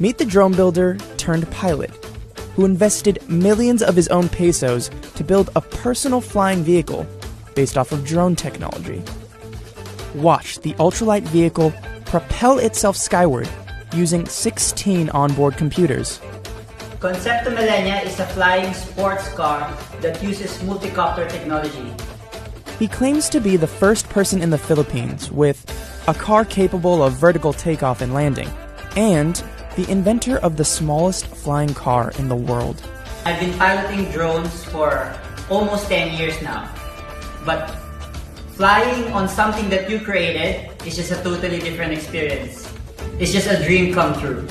Meet the drone builder turned pilot, who invested millions of his own pesos to build a personal flying vehicle based off of drone technology. Watch the ultralight vehicle propel itself skyward using 16 onboard computers. Concepto Millenia is a flying sports car that uses multi-copter technology. He claims to be the first person in the Philippines with a car capable of vertical takeoff and landing, and the inventor of the smallest flying car in the world. I've been piloting drones for almost 10 years now. But flying on something that you created is just a totally different experience. It's just a dream come true.